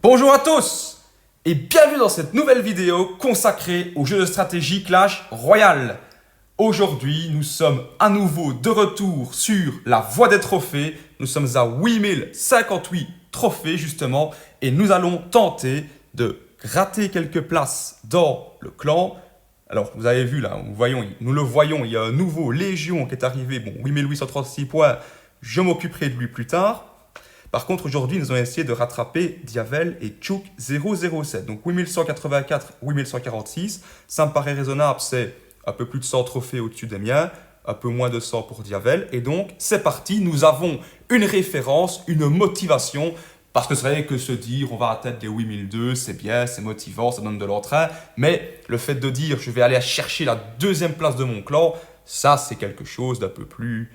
Bonjour à tous et bienvenue dans cette nouvelle vidéo consacrée au jeu de stratégie Clash Royale. Aujourd'hui, nous sommes à nouveau de retour sur la voie des trophées. Nous sommes à 8058 trophées justement et nous allons tenter de gratter quelques places dans le clan. Alors, vous avez vu là, nous le voyons, il y a un nouveau Légion qui est arrivé. Bon, 8836 points, je m'occuperai de lui plus tard. Par contre, aujourd'hui, nous allons essayer de rattraper Diavel et Chouk 007. Donc 8184, 8146. Ça me paraît raisonnable, c'est un peu plus de 100 trophées au-dessus des miens, un peu moins de 100 pour Diavel. Et donc, c'est parti, nous avons une référence, une motivation. Parce que c'est vrai que se dire on va atteindre les 8002, c'est bien, c'est motivant, ça donne de l'entrain. Mais le fait de dire je vais aller chercher la deuxième place de mon clan, ça c'est quelque chose d'un peu plus...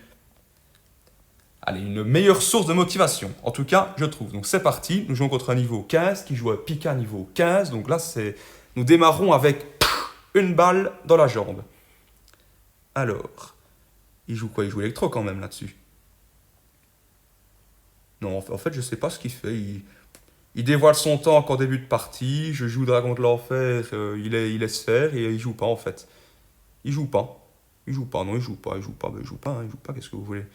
Allez, une meilleure source de motivation. En tout cas, je trouve. Donc c'est parti. Nous jouons contre un niveau 15 qui joue à Pika niveau 15. Donc là, nous démarrons avec une balle dans la jambe. Alors, il joue quoi? Il joue électro quand même là-dessus. Non, en fait, je sais pas ce qu'il fait. Il dévoile son temps qu'en début de partie. Je joue Dragon de l'Enfer. Il laisse faire et il joue pas en fait. Il joue pas. Il joue pas. Non, il joue pas. Il joue pas. Ben, il joue pas. Il joue pas. Qu'est-ce que vous voulez?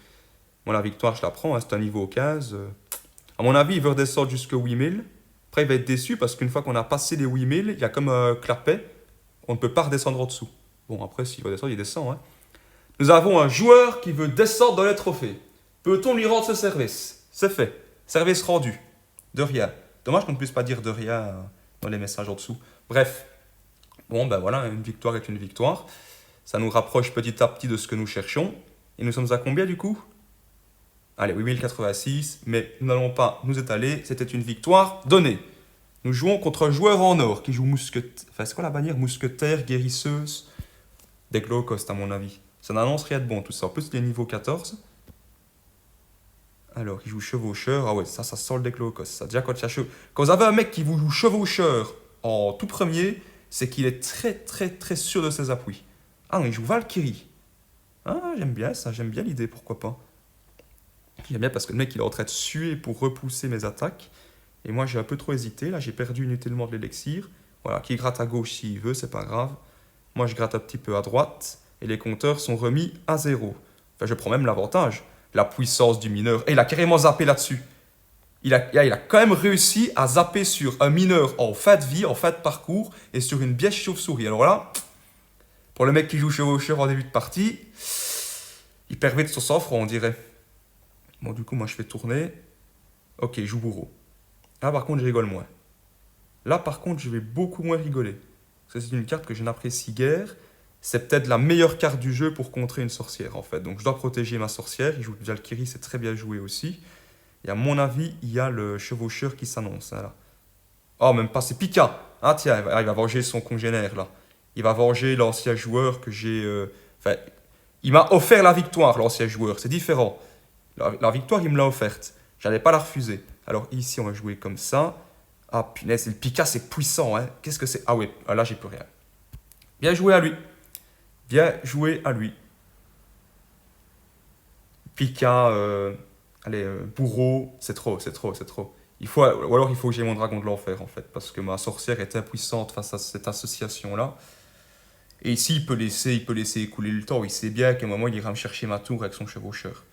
Moi, la victoire, je la prends, hein, c'est un niveau 15. À mon avis, il veut redescendre jusqu'à 8000. Après, il va être déçu parce qu'une fois qu'on a passé les 8000, il y a comme un clapet. On ne peut pas redescendre en dessous. Bon, après, s'il va descendre, il descend. Hein. Nous avons un joueur qui veut descendre dans les trophées. Peut-on lui rendre ce service? C'est fait. Service rendu. De rien. Dommage qu'on ne puisse pas dire de rien dans les messages en dessous. Bref. Bon, ben voilà, une victoire est une victoire. Ça nous rapproche petit à petit de ce que nous cherchons. Et nous sommes à combien du coup? Allez, 8086, mais nous n'allons pas nous étaler, c'était une victoire donnée. Nous jouons contre un joueur en or qui joue mousquetaire. Enfin, c'est quoi la bannière? Mousquetaire, guérisseuse, des low cost à mon avis. Ça n'annonce rien de bon tout ça. En plus, il est niveau 14. Alors, il joue chevaucheur. Ah ouais, ça sent le deck low cost. Ça, déjà, quand vous avez un mec qui vous joue chevaucheur en tout premier, c'est qu'il est très très très sûr de ses appuis. Ah non, il joue Valkyrie. Ah, j'aime bien ça, j'aime bien l'idée, pourquoi pas. J'aime bien parce que le mec il est en train de suer pour repousser mes attaques. Et moi j'ai un peu trop hésité. Là j'ai perdu inutilement de l'élixir. Voilà, qui gratte à gauche s'il veut, c'est pas grave. Moi je gratte un petit peu à droite. Et les compteurs sont remis à 0. Enfin je prends même l'avantage. La puissance du mineur. Et il a carrément zappé là-dessus. Il a quand même réussi à zapper sur un mineur en fin de vie, en fin de parcours. Et sur une bièche chauve-souris. Alors là, pour le mec qui joue chevaucheur en début de partie, il permet de son sang-froid on dirait. Bon, du coup, moi, je fais tourner. Ok, je joue bourreau. Là, par contre, je rigole moins. Là, par contre, je vais beaucoup moins rigoler. Parce que c'est une carte que je n'apprécie guère. C'est peut-être la meilleure carte du jeu pour contrer une sorcière, en fait. Donc, je dois protéger ma sorcière. Il joue Valkyrie, c'est très bien joué aussi. Et à mon avis, il y a le chevaucheur qui s'annonce, hein, là. Oh, même pas, c'est Pika. Ah, tiens, il va venger son congénère, là. Il va venger l'ancien joueur que j'ai... Enfin, il m'a offert la victoire, l'ancien joueur. C'est différent. La victoire, il me l'a offerte. J'allais pas la refuser. Alors ici, on va jouer comme ça. Ah punaise, le Pika, c'est puissant. Hein. Qu'est-ce que c'est? Ah oui, là, j'ai plus rien. Bien joué à lui. Bien joué à lui. Pika, bourreau, c'est trop. Ou alors il faut que j'ai mon dragon de l'enfer, en fait. Parce que ma sorcière est impuissante face à cette association-là. Et ici, il peut laisser écouler le temps. Il sait bien qu'à un moment, il ira me chercher ma tour avec son chevaucheur.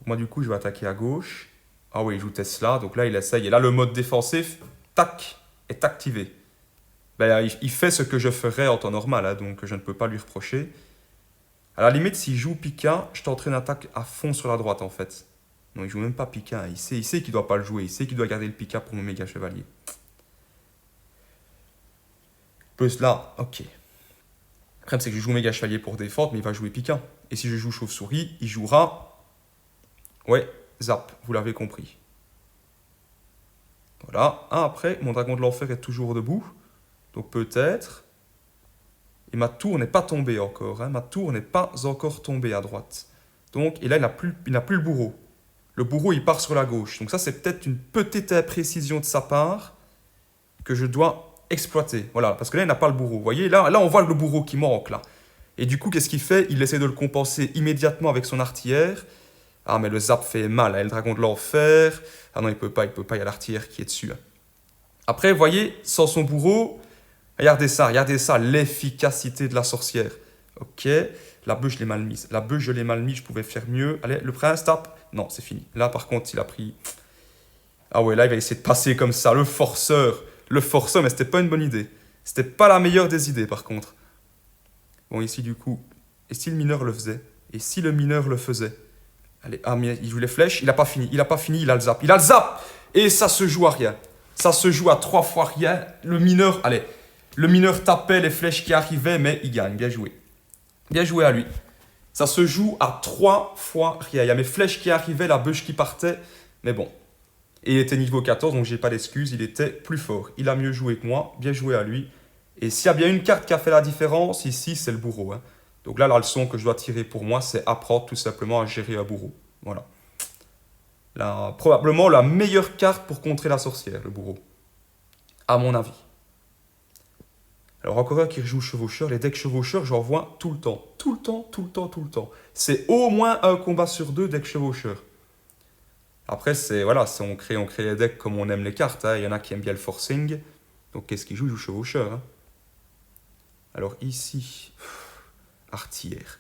Moi, du coup, je vais attaquer à gauche. Ah oui, il joue Tesla. Donc là, il essaye. Et là, le mode défensif, tac, est activé. Ben, il fait ce que je ferais en temps normal. Hein, donc, je ne peux pas lui reprocher. À la limite, s'il joue Pika, je tenterai une attaque à fond sur la droite, en fait. Non, il joue même pas Pika. Il sait qu'il ne doit pas le jouer. Il sait qu'il doit garder le Pika pour mon méga chevalier. Plus là, ok. Le problème, c'est que je joue méga chevalier pour défendre, mais il va jouer Pika. Et si je joue chauve-souris, il jouera... Ouais, zap, vous l'avez compris. Voilà. Ah, après, mon dragon de l'enfer est toujours debout. Donc peut-être... Et ma tour n'est pas tombée encore. Hein. Ma tour n'est pas encore tombée à droite. Donc, et là, il n'a plus le bourreau. Le bourreau, il part sur la gauche. Donc ça, c'est peut-être une petite imprécision de sa part que je dois exploiter. Voilà, parce que là, il n'a pas le bourreau. Vous voyez, là, on voit le bourreau qui manque, là. Et du coup, qu'est-ce qu'il fait? Il essaie de le compenser immédiatement avec son artillère. Ah, mais le zap fait mal, hein, le dragon de l'enfer. Ah non, il peut pas, il y a l'artillère qui est dessus. Hein. Après, vous voyez, sans son bourreau, regardez ça, l'efficacité de la sorcière. Ok, la bûche, je l'ai mal mise. La bûche, je l'ai mal mise, je pouvais faire mieux. Allez, le prince tape. Non, c'est fini. Là, par contre, il a pris... Ah ouais, là, il va essayer de passer comme ça, le forceur. Le forceur, mais c'était pas une bonne idée. C'était pas la meilleure des idées, par contre. Bon, ici, du coup, et si le mineur le faisait? Et si le mineur le faisait? Allez, ah, mais il joue les flèches, il a pas fini, il a le zap. Il a le zap! Et ça se joue à rien. Ça se joue à 3 fois rien. Le mineur, allez, le mineur tapait les flèches qui arrivaient, mais il gagne. Bien joué. Bien joué à lui. Ça se joue à 3 fois rien. Il y a mes flèches qui arrivaient, la bûche qui partait, mais bon. Et il était niveau 14, donc j'ai pas d'excuses, il était plus fort. Il a mieux joué que moi, bien joué à lui. Et s'il y a bien une carte qui a fait la différence, ici, c'est le bourreau. Hein. Donc là, la leçon que je dois tirer pour moi, c'est apprendre tout simplement à gérer un bourreau. Voilà. Là, probablement la meilleure carte pour contrer la sorcière, le bourreau. À mon avis. Alors encore un qui rejoue chevaucheur. Les decks chevaucheurs, j'en vois tout le temps. Tout le temps, tout le temps, tout le temps. C'est au moins un combat sur 2 deck chevaucheur. Après, c'est voilà, on crée les decks comme on aime les cartes. Hein. Il y en a qui aiment bien le forcing. Donc qu'est-ce qu'il joue? Il joue chevaucheur. Hein. Alors ici, artillère.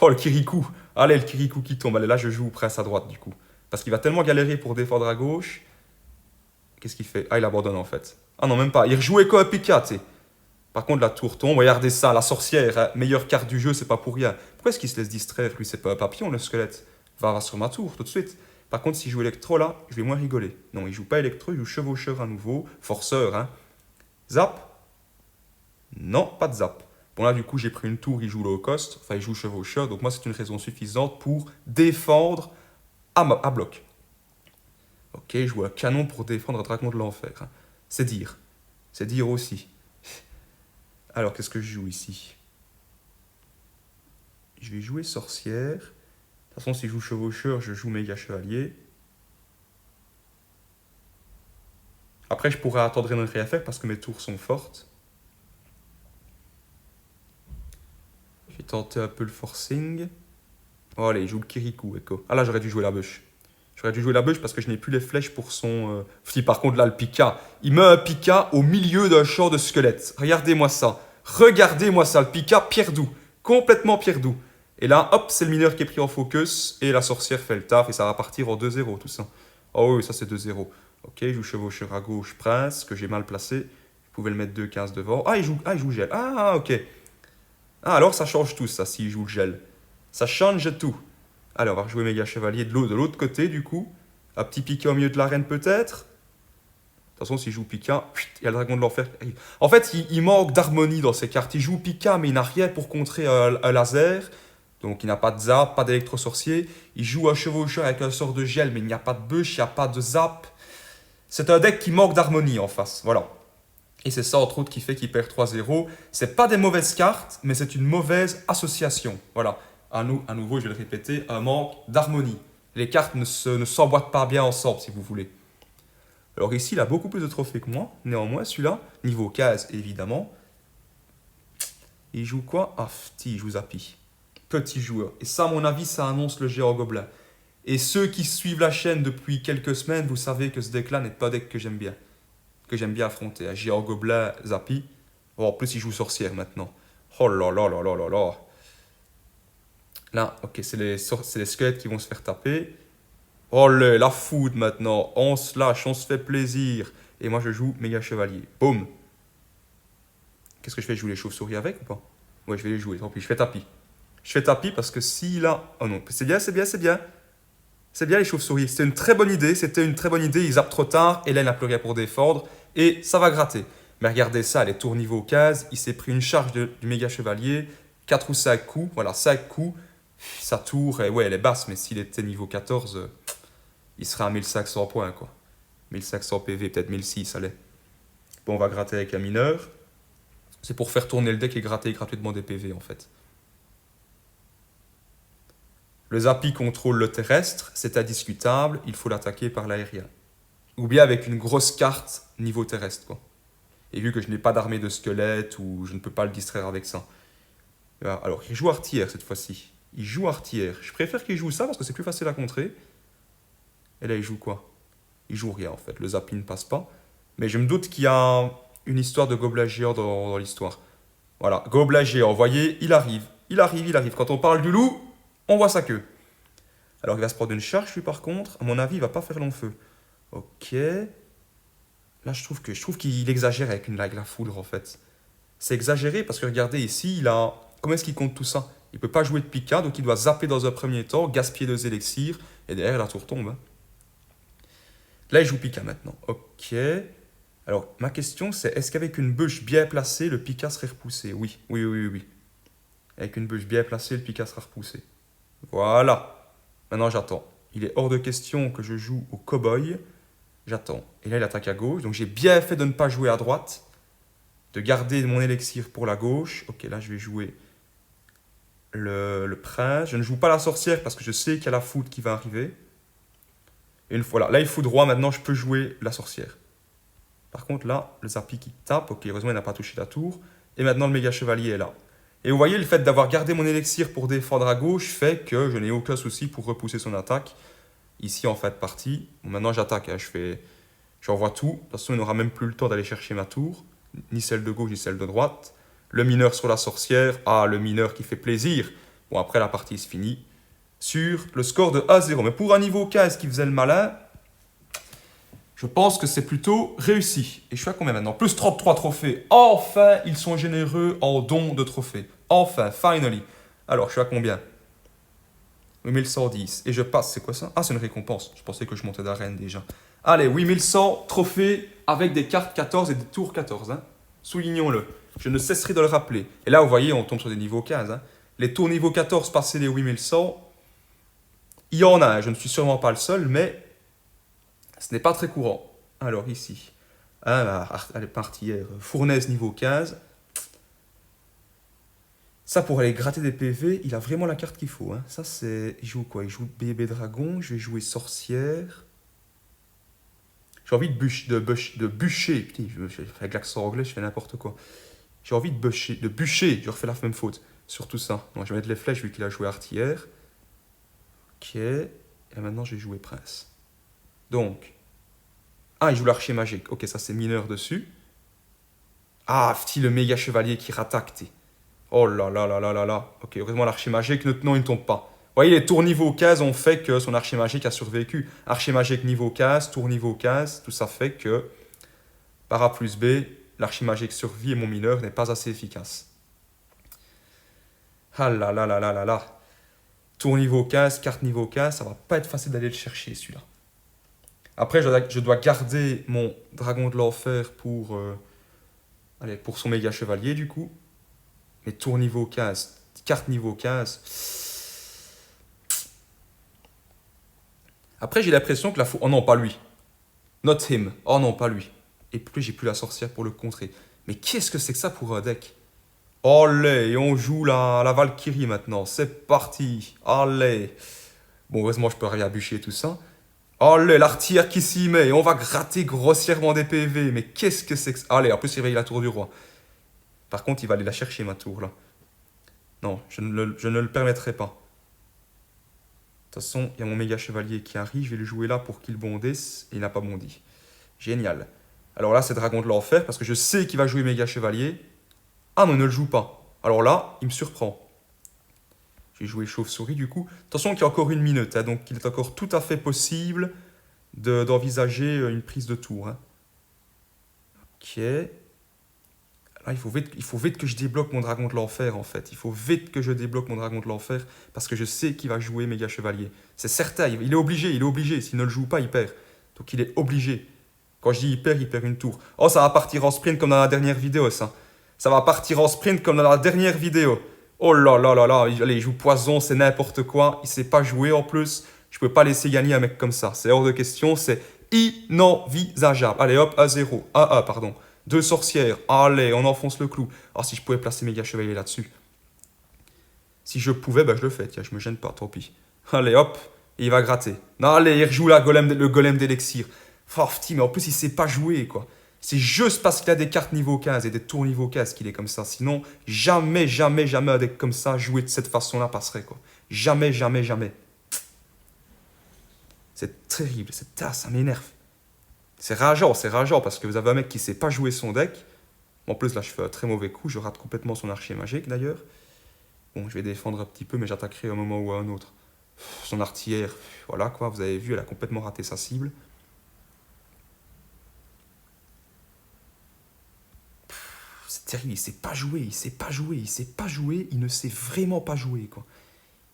Oh, le Kirikou. Allez, le Kirikou qui tombe. Allez, là, je joue prince à droite, du coup. Parce qu'il va tellement galérer pour défendre à gauche. Qu'est-ce qu'il fait? Ah, il abandonne, en fait. Ah non, même pas. Il rejouait quoi, Pika, tu sais. Par contre, la tour tombe. Regardez ça, la sorcière. Hein. Meilleure carte du jeu, c'est pas pour rien. Pourquoi est-ce qu'il se laisse distraire? Lui, c'est pas un papillon, le squelette. Va sur ma tour, tout de suite. Par contre, s'il joue électro, là, je vais moins rigoler. Non, il joue pas électro, il joue chevaucheur à nouveau. Forceur, hein. Zap? Non, pas de zap. Bon là, du coup, j'ai pris une tour, il joue low cost, enfin, il joue chevaucheur, donc moi, c'est une raison suffisante pour défendre à bloc. Ok, je joue un canon pour défendre un dragon de l'enfer. Hein. C'est dire. C'est dire aussi. Alors, qu'est-ce que je joue ici? Je vais jouer sorcière. De toute façon, si je joue chevaucheur, je joue méga chevalier. Après, je pourrais attendre et ne rien faire parce que mes tours sont fortes. Je vais tenter un peu le forcing. Oh, allez, il joue le Kirikou, Echo. Ah là, j'aurais dû jouer la bûche. J'aurais dû jouer la bûche parce que je n'ai plus les flèches pour son... Si, par contre, là, le Pika. Il met un Pika au milieu d'un champ de squelettes. Regardez-moi ça. Regardez-moi ça. Le Pika, pierre doux. Complètement pierre doux. Et là, hop, c'est le mineur qui est pris en focus. Et la sorcière fait le taf. Et ça va partir en 2-0, tout ça. Oh oui, ça, c'est 2-0. Ok, je joue chevaucheur à gauche, prince, que j'ai mal placé. Je pouvais le mettre 2-15 devant. Ah, il joue gel. Ah, ok. Ah, alors, ça change tout, ça, s'il joue le gel. Ça change tout. Alors, on va rejouer méga chevalier de l'autre côté, du coup. Un petit Pika au milieu de l'arène, peut-être. De toute façon, s'il joue Pika, il y a le dragon de l'enfer. En fait, il manque d'harmonie dans ses cartes. Il joue Pika, mais il n'a rien pour contrer un laser. Donc, il n'a pas de zap, pas d'électro-sorcier. Il joue un chevaucheur avec un sort de gel, mais il n'y a pas de bûche, il n'y a pas de zap. C'est un deck qui manque d'harmonie en face. Voilà. Et c'est ça, entre autres, qui fait qu'il perd 3-0. C'est pas des mauvaises cartes, mais c'est une mauvaise association. Voilà. À nouveau, je vais le répéter, un manque d'harmonie. Les cartes ne s'emboîtent pas bien ensemble, si vous voulez. Alors ici, il a beaucoup plus de trophées que moi. Néanmoins, celui-là, niveau 15, évidemment. Il joue quoi? Ah, il joue Zappy. Petit joueur. Et ça, à mon avis, ça annonce le géant gobelin. Et ceux qui suivent la chaîne depuis quelques semaines, vous savez que ce deck-là n'est pas un deck que j'aime bien. Que j'aime bien affronter. Un géant gobelin, Zappy. Oh, en plus, il joue sorcière maintenant. Oh là là là là là là. Là, ok, c'est les squelettes qui vont se faire taper. Oh la food maintenant. On se lâche, on se fait plaisir. Et moi, je joue méga chevalier. Boum. Qu'est-ce que je fais? Je joue les chauves-souris avec ou pas? Ouais, je vais les jouer. Tant pis, je fais tapis. Je fais tapis parce que si là... Oh non, c'est bien, c'est bien, c'est bien. C'est bien les chauves-souris. C'était une très bonne idée. C'était une très bonne idée. Ils zappent trop tard. Et là, il n'a plus rien pour défendre. Et ça va gratter. Mais regardez ça, les tours niveau 15. Il s'est pris une charge du méga chevalier. 4 ou 5 coups. Voilà, 5 coups. Sa tour, ouais, elle est basse, mais s'il était niveau 14, il serait à 1500 points, quoi. 1500 PV, peut-être 1600, allez. Bon, on va gratter avec un mineur. C'est pour faire tourner le deck et gratter gratuitement des PV, en fait. Le Zappy contrôle le terrestre, c'est indiscutable, il faut l'attaquer par l'aérien. Ou bien avec une grosse carte niveau terrestre, quoi. Et vu que je n'ai pas d'armée de squelettes, ou je ne peux pas le distraire avec ça. Alors, il joue artillère cette fois-ci. Il joue artillère. Je préfère qu'il joue ça parce que c'est plus facile à contrer. Et là, il joue quoi? Il joue rien en fait. Le zapping ne passe pas. Mais je me doute qu'il y a une histoire de gobelin géant dans l'histoire. Voilà, gobelin géant. Vous voyez, il arrive. Il arrive, il arrive. Quand on parle du loup, on voit sa queue. Alors, il va se prendre une charge, lui, par contre. À mon avis, il va pas faire long feu. Ok. Là, je trouve qu'il exagère avec la foudre, en fait. C'est exagéré parce que regardez ici, il a. Comment est-ce qu'il compte tout ça? Il peut pas jouer de Pika, donc il doit zapper dans un premier temps, gaspiller 2 élixirs, et derrière, la tour tombe. Hein. Là, il joue Pika maintenant. Ok. Alors, ma question, c'est est-ce qu'avec une bûche bien placée, le Pika serait repoussé? Oui, oui, oui, oui, oui. Avec une bûche bien placée, le Pika sera repoussé. Voilà. Maintenant, j'attends. Il est hors de question que je joue au cow-boy. J'attends. Et là, il attaque à gauche. Donc, j'ai bien fait de ne pas jouer à droite. De garder mon élixir pour la gauche. Ok, là, je vais jouer le prince. Je ne joue pas la sorcière parce que je sais qu'il y a la foudre qui va arriver. Et une fois là, il fout droit. Maintenant, je peux jouer la sorcière. Par contre, là, le Zapi qui tape. Ok, heureusement, il n'a pas touché la tour. Et maintenant, le méga chevalier est là. Et vous voyez, le fait d'avoir gardé mon élixir pour défendre à gauche fait que je n'ai aucun souci pour repousser son attaque. Ici, en fait, partie. Bon, maintenant, j'attaque. Hein. J'envoie tout. De toute façon, il n'aura même plus le temps d'aller chercher ma tour. Ni celle de gauche, ni celle de droite. Le mineur sur la sorcière. Ah, le mineur qui fait plaisir. Bon, après, la partie se finit sur le score de 1-0. Mais pour un niveau 15 qui faisait le malin, je pense que c'est plutôt réussi. Et je suis à combien maintenant? Plus 33 trophées. Enfin, ils sont généreux en dons de trophées. Enfin, finally. Alors, je suis à combien? 8110. Et je passe, c'est quoi ça? Ah, c'est une récompense. Je pensais que je montais d'arène déjà. Allez, 8100 trophées avec des cartes 14 et des tours 14. Hein. Soulignons-le. Je ne cesserai de le rappeler. Et là, vous voyez, on tombe sur des niveaux 15. Hein. Les tours niveau 14 passés les 8100, il y en a. Hein. Je ne suis sûrement pas le seul, mais ce n'est pas très courant. Alors ici, elle est partie hier. Fournaise niveau 15. Ça, pour aller gratter des PV, il a vraiment la carte qu'il faut. Hein. Ça, c'est... Il joue quoi? Il joue bébé dragon. Je vais jouer sorcière. J'ai envie de bûcher. Putain, avec l'accent anglais, je fais n'importe quoi. J'ai envie de bûcher. Je refais la même faute. Sur tout ça. Donc, je vais mettre les flèches vu qu'il a joué artillère. Ok. Et maintenant, je vais jouer prince. Donc. Ah, il joue l'archer magique. Ok, ça, c'est mineur dessus. Ah, petit, le méga chevalier qui rattaque. Oh là là là là là là. Ok, heureusement, l'archer magique, non, il ne tombe pas. Vous voyez, les tours niveau 15 ont fait que son archer magique a survécu. Archer magique niveau 15, tour niveau 15, tout ça fait que, par A plus B, l'archer magique survit et mon mineur n'est pas assez efficace. Ah là là là là là là. Tour niveau 15, carte niveau 15, ça va pas être facile d'aller le chercher celui-là. Après, je dois garder mon dragon de l'enfer pour son méga chevalier du coup. Mais tour niveau 15, carte niveau 15... Après, j'ai l'impression que la foudre... Oh non, pas lui. Not him. Oh non, pas lui. Et plus, j'ai plus la sorcière pour le contrer. Mais qu'est-ce que c'est que ça pour un deck? Allez, on joue la Valkyrie maintenant. C'est parti. Allez. Bon, heureusement, je peux rien bûcher tout ça. Allez, l'artillère qui s'y met. On va gratter grossièrement des PV. Mais qu'est-ce que c'est que ça? Allez, en plus, il réveille la tour du roi. Par contre, il va aller la chercher, ma tour, là. Non, je ne le permettrai pas. De toute façon, il y a mon méga chevalier qui arrive, je vais le jouer là pour qu'il bondisse, et il n'a pas bondi. Génial. Alors là, c'est dragon de l'enfer, parce que je sais qu'il va jouer méga chevalier. Ah non, il ne le joue pas. Alors là, il me surprend. J'ai joué chauve-souris du coup. Attention qu'il y a encore une minute, hein, donc il est encore tout à fait possible d'envisager une prise de tour. Hein. Ok. Là, il faut vite que je débloque mon dragon de l'enfer, en fait. Il faut vite que je débloque mon dragon de l'enfer, parce que je sais qu'il va jouer méga chevalier. C'est certain, il est obligé. S'il ne le joue pas, il perd. Donc il est obligé. Quand je dis il perd une tour. Oh, ça va partir en sprint comme dans la dernière vidéo, ça. Ça va partir en sprint comme dans la dernière vidéo. Oh là là là là, allez, il joue poison, c'est n'importe quoi. Il ne sait pas jouer en plus. Je ne peux pas laisser gagner un mec comme ça. C'est hors de question, c'est inenvisageable. Allez hop, 1-0. 1-1, pardon. 2 sorcières. Allez, on enfonce le clou. Alors si je pouvais placer méga chevalier là-dessus. Si je pouvais, ben je le fais. Tiens, je me gêne pas, tant pis. Allez hop, et il va gratter. Non, allez, il rejoue là, le golem d'élixir. Farfti, mais en plus il ne sait pas jouer, quoi. C'est juste parce qu'il a des cartes niveau 15 et des tours niveau 15 qu'il est comme ça. Sinon, jamais un deck comme ça, joué de cette façon-là, passerait, quoi. Jamais, jamais, jamais. C'est terrible, ça m'énerve. C'est rageant, parce que vous avez un mec qui sait pas jouer son deck. En plus, là, je fais un très mauvais coup, je rate complètement son archer magique, d'ailleurs. Bon, je vais défendre un petit peu, mais j'attaquerai à un moment ou à un autre. Son artillère, voilà, quoi, vous avez vu, elle a complètement raté sa cible. C'est terrible, il sait pas jouer, il ne sait vraiment pas jouer, quoi.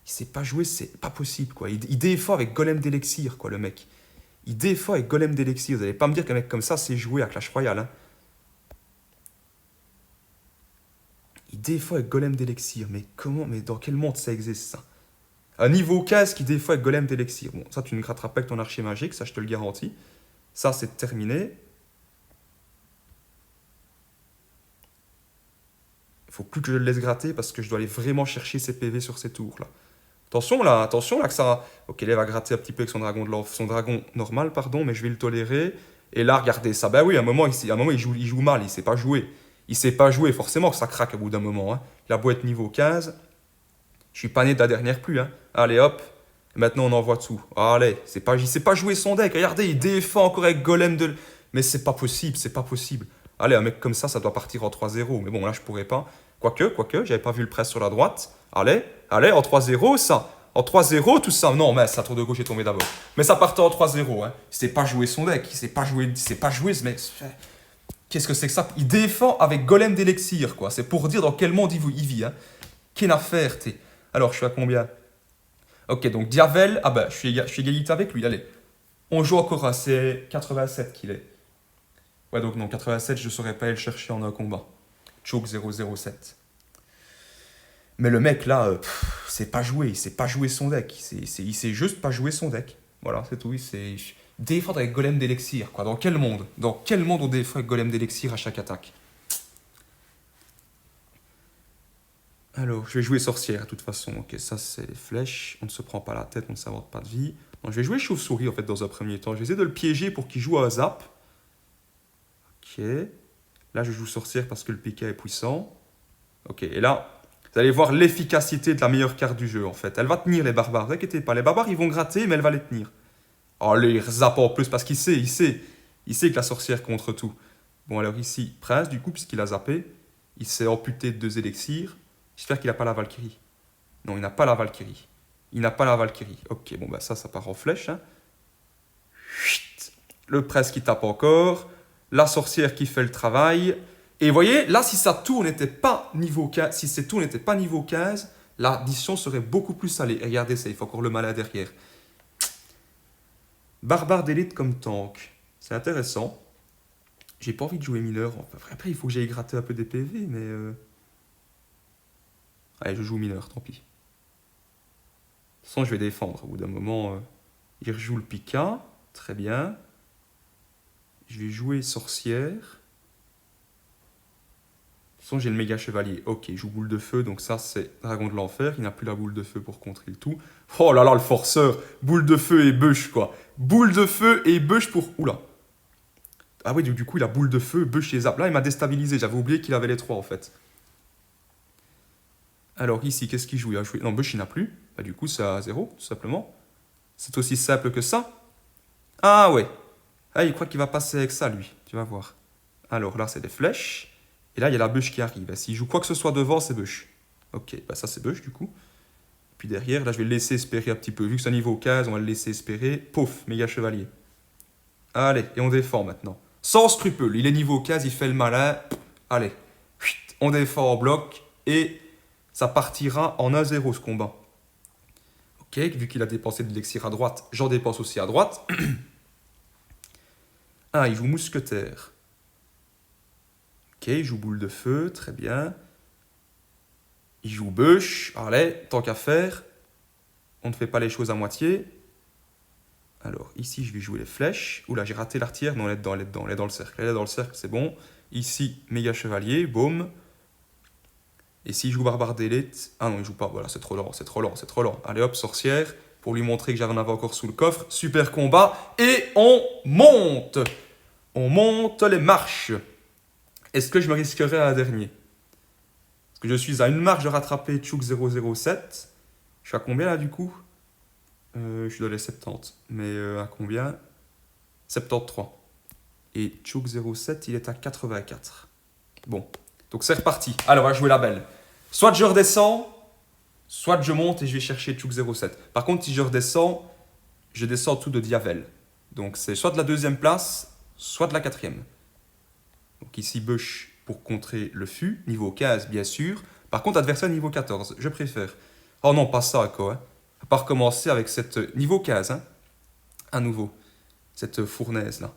Il sait pas jouer, c'est pas possible, quoi. Il défend avec golem d'élixir, quoi, le mec. Il défend avec golem d'élixir. Vous allez pas me dire qu'un mec comme ça sait jouer à Clash Royale, hein. Il défend avec golem d'élixir. Mais comment, mais dans quel monde ça existe, ça? Un niveau 15 qui défend avec golem d'élixir. Bon, ça, tu ne gratteras pas avec ton archer magique, ça, je te le garantis. Ça, c'est terminé. Il faut plus que je le laisse gratter parce que je dois aller vraiment chercher ses PV sur ces tours, là. Attention là, que ça... Ok, là, il va gratter un petit peu avec son dragon normal, pardon, mais je vais le tolérer. Et là, regardez ça. Ben oui, à un moment, il joue mal, il sait pas jouer. Il sait pas jouer, forcément que ça craque au bout d'un moment, hein. Il a beau être niveau 15. Je suis pas né de la dernière pluie, hein. Allez, hop. Maintenant, on envoie tout. Allez, il sait pas jouer son deck. Regardez, il défend encore avec golem de... Mais c'est pas possible, c'est pas possible. Allez, un mec comme ça doit partir en 3-0. Mais bon, là, je pourrais pas. Quoique, j'avais pas vu le press sur la droite. Allez, en 3-0, ça. En 3-0, tout ça. Non, mais sa tour de gauche est tombée d'abord. Mais ça partait en 3-0, hein. Il sait pas jouer son deck. Il sait pas jouer ce mec. Qu'est-ce que c'est que ça? Il défend avec golem d'élixir, quoi. C'est pour dire dans quel monde il vit, hein. Quelle affaire, t'es. Alors, je suis à combien? Ok, donc Diavel. Ah bah, je suis égalité avec lui. Allez. On joue encore à c'est 87 qu'il est. Ouais, donc non, 87, je saurais pas aller le chercher en un combat. Choke 007. Mais le mec là, sait pas jouer, il sait pas jouer son deck. Il sait juste pas jouer son deck. Voilà, c'est tout. Il sait défendre avec golem d'élixir, quoi. Dans quel monde on défend avec golem d'élixir à chaque attaque? Alors, je vais jouer sorcière de toute façon. Ok, ça c'est les flèches. On ne se prend pas la tête, on ne s'invente pas de vie. Donc, je vais jouer chauve-souris en fait dans un premier temps. Je vais essayer de le piéger pour qu'il joue à zap. Ok. Là, je joue sorcière parce que le PK est puissant. Ok, et là, vous allez voir l'efficacité de la meilleure carte du jeu, en fait. Elle va tenir les barbares, ne vous inquiétez pas. Les barbares, ils vont gratter, mais elle va les tenir. Allez, il zappe en plus parce qu'il sait. Il sait que la sorcière contre tout. Bon, alors ici, prince, du coup, puisqu'il a zappé. Il s'est amputé de 2 élixirs. J'espère qu'il n'a pas la Valkyrie. Non, il n'a pas la Valkyrie. Ok, bon, bah ça part en flèche, hein. Le prince qui tape encore. La sorcière qui fait le travail. Et vous voyez, là, si ces tours n'étaient pas niveau 15, l'addition serait beaucoup plus salée. Et regardez ça, il faut encore le malin derrière. Barbare d'élite comme tank. C'est intéressant. J'ai pas envie de jouer mineur. Après, il faut que j'aille gratter un peu des PV, mais... Allez, je joue mineur, tant pis. De toute façon, je vais défendre. Au bout d'un moment, il rejoue le Pika. Très bien. Je vais jouer sorcière. De toute façon, j'ai le méga chevalier. Ok, il joue boule de feu, donc ça, c'est dragon de l'enfer. Il n'a plus la boule de feu pour contrer le tout. Oh là là, le forceur. Boule de feu et bûche, quoi. Boule de feu et bûche pour... Oula. Ah oui, du coup, il a boule de feu, bûche et zap. Là, il m'a déstabilisé. J'avais oublié qu'il avait les 3, en fait. Alors ici, qu'est-ce qu'il joue? Il a joué... Non, bûche, il n'a plus. Bah, du coup, c'est à 0, tout simplement. C'est aussi simple que ça. Ah ouais. Ah, il croit qu'il va passer avec ça, lui. Tu vas voir. Alors là, c'est des flèches. Et là, il y a la bûche qui arrive. S'il joue quoi que ce soit devant, c'est bûche. Ok, bah ça, c'est bûche, du coup. Puis derrière, là, je vais le laisser espérer un petit peu. Vu que c'est un niveau 15, on va le laisser espérer. Pouf, méga chevalier. Allez, et on défend maintenant. Sans scrupule. Il est niveau 15, il fait le malin. Allez. On défend en bloc. Et ça partira en 1-0, ce combat. Ok, vu qu'il a dépensé de l'élixir à droite, j'en dépense aussi à droite. Ah, il joue mousquetaire. Ok, il joue boule de feu, très bien. Il joue bûche. Allez, tant qu'à faire. On ne fait pas les choses à moitié. Alors, ici, je vais jouer les flèches. Oula, j'ai raté l'artillère. Non, elle est dans le cercle. Elle est dans le cercle, c'est bon. Ici, méga chevalier, boum. Et s'il joue barbare d'élite... Ah non, il joue pas. Voilà, c'est trop lent. Allez, hop, sorcière. Pour lui montrer que j'en avais encore sous le coffre. Super combat. Et on monte. On monte les marches. Est-ce que je me risquerai à un dernier? Parce que je suis à une marche de rattraper Chouk 007. Je suis à combien là du coup Je suis dans les 70. Mais à combien 73. Et Chouk 07, il est à 84. Bon, donc c'est reparti. Alors, on va jouer la belle. Soit je redescends, soit je monte et je vais chercher Chouk 07. Par contre, si je redescends, je descends tout de Diavel. Donc c'est soit de la deuxième place, soit de la quatrième. Donc ici, Bush pour contrer le fût, niveau 15 bien sûr. Par contre, adversaire niveau 14, je préfère. Oh non, pas ça, quoi. Hein. À part commencer avec cette niveau 15, hein, à nouveau, cette fournaise là.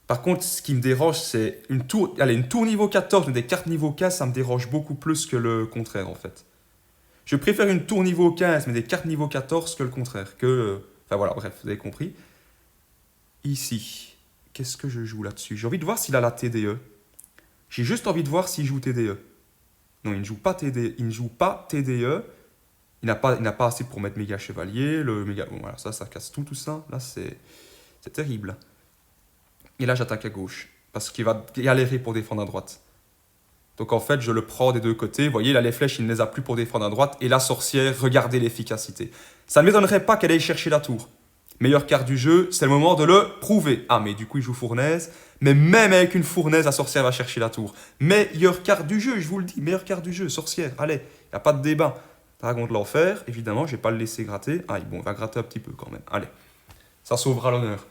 Par contre, ce qui me dérange, c'est une tour, allez, une tour niveau 14, mais des cartes niveau 15, ça me dérange beaucoup plus que le contraire en fait. Je préfère une tour niveau 15, mais des cartes niveau 14 que le contraire. Enfin voilà, bref, vous avez compris. Ici, qu'est-ce que je joue là-dessus? J'ai envie de voir s'il a la TDE. J'ai juste envie de voir s'il joue TDE. Non, il ne joue pas TDE. Il ne joue pas TDE. Il n'a pas assez pour mettre méga chevalier. Le méga. Bon, voilà, ça casse tout ça. Là, c'est terrible. Et là, j'attaque à gauche. Parce qu'il va galérer pour défendre à droite. Donc en fait, je le prends des deux côtés. Vous voyez, là, les flèches, il ne les a plus pour défendre à droite. Et la sorcière, regardez l'efficacité. Ça ne m'étonnerait pas qu'elle aille chercher la tour. Meilleure carte du jeu, c'est le moment de le prouver. Ah, mais du coup, il joue fournaise. Mais même avec une fournaise, la sorcière va chercher la tour. Meilleure carte du jeu, je vous le dis. Meilleure carte du jeu, sorcière. Allez, il n'y a pas de débat. Dragon de l'enfer, évidemment, je ne vais pas le laisser gratter. Ah, bon, on va gratter un petit peu quand même. Allez, ça sauvera l'honneur.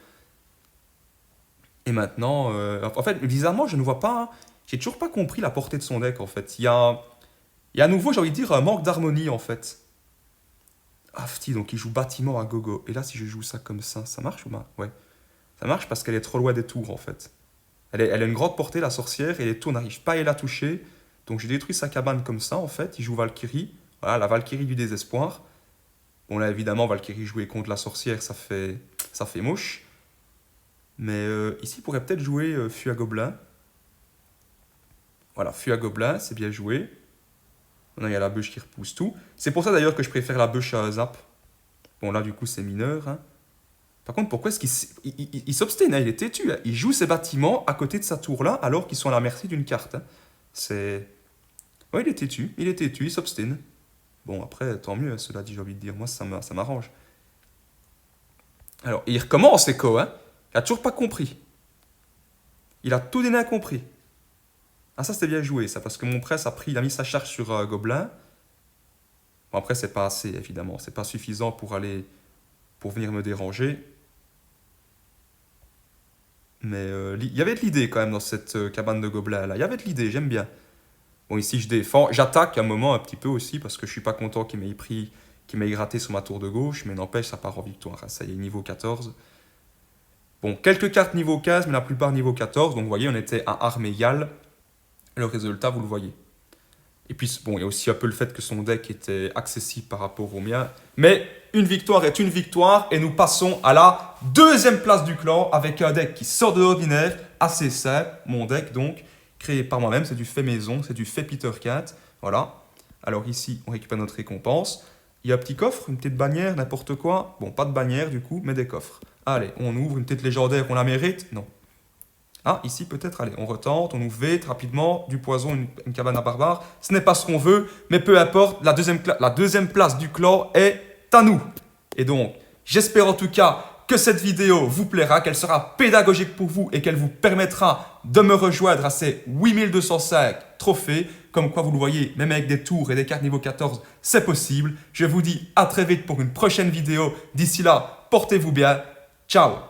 Et maintenant, en fait, bizarrement, je ne vois pas. J'ai toujours pas compris la portée de son deck, en fait. Il y a à nouveau, j'ai envie de dire, un manque d'harmonie, en fait. Ah, donc il joue bâtiment à gogo. Et là, si je joue ça comme ça marche ou pas? Ouais. Ça marche parce qu'elle est trop loin des tours, en fait. Elle a une grande portée, la sorcière, et les tours n'arrivent pas à la toucher. Donc j'ai détruit sa cabane comme ça, en fait. Il joue Valkyrie. Voilà, la Valkyrie du désespoir. Bon, là, évidemment, Valkyrie jouer contre la sorcière, ça fait moche. Mais ici, il pourrait peut-être jouer Fût à Gobelin. Voilà, Fût à Gobelin, c'est bien joué. Maintenant, il y a la bûche qui repousse tout. C'est pour ça d'ailleurs que je préfère la bûche à Zap. Bon, là, du coup, c'est mineur. Hein. Par contre, pourquoi est-ce qu'il s'obstine hein, il est têtu. Hein. Il joue ses bâtiments à côté de sa tour-là, alors qu'ils sont à la merci d'une carte. Hein. C'est... Ouais, il est têtu, il s'obstine. Bon, après, tant mieux, cela dit, j'ai envie de dire. Moi, ça m'arrange. Alors, il recommence, Echo, hein. Il a toujours pas compris. Il a tout donné compris. Ah, ça, c'était bien joué, ça, parce que mon presse il a mis sa charge sur Gobelin. Bon, après, c'est pas assez, évidemment. C'est pas suffisant pour venir me déranger. Mais il y avait de l'idée, quand même, dans cette cabane de Gobelin, là. Il y avait de l'idée, j'aime bien. Bon, ici, je défends. J'attaque un moment, un petit peu aussi, parce que je suis pas content qu'il m'ait gratté sur ma tour de gauche. Mais n'empêche, ça part en victoire. Hein. Ça y est, niveau 14. Bon, quelques cartes niveau 15, mais la plupart niveau 14. Donc, vous voyez, on était à armes égales. Le résultat, vous le voyez. Et puis, bon, il y a aussi un peu le fait que son deck était accessible par rapport au mien. Mais une victoire est une victoire. Et nous passons à la deuxième place du clan avec un deck qui sort de l'ordinaire, assez simple. Mon deck, donc, créé par moi-même. C'est du fait maison, c'est du fait Peter Cat. Voilà. Alors ici, on récupère notre récompense. Il y a un petit coffre, une petite bannière, n'importe quoi. Bon, pas de bannière du coup, mais des coffres. Allez, on ouvre une tête légendaire, on la mérite? Non. Ah, ici peut-être, allez, on retente, on ouvre vite, rapidement, du poison, une cabane à barbares. Ce n'est pas ce qu'on veut, mais peu importe, la deuxième place du clan est à nous. Et donc, j'espère en tout cas que cette vidéo vous plaira, qu'elle sera pédagogique pour vous et qu'elle vous permettra de me rejoindre à ces 8205 trophées. Comme quoi, vous le voyez, même avec des tours et des cartes niveau 14, c'est possible. Je vous dis à très vite pour une prochaine vidéo. D'ici là, portez-vous bien. Ciao!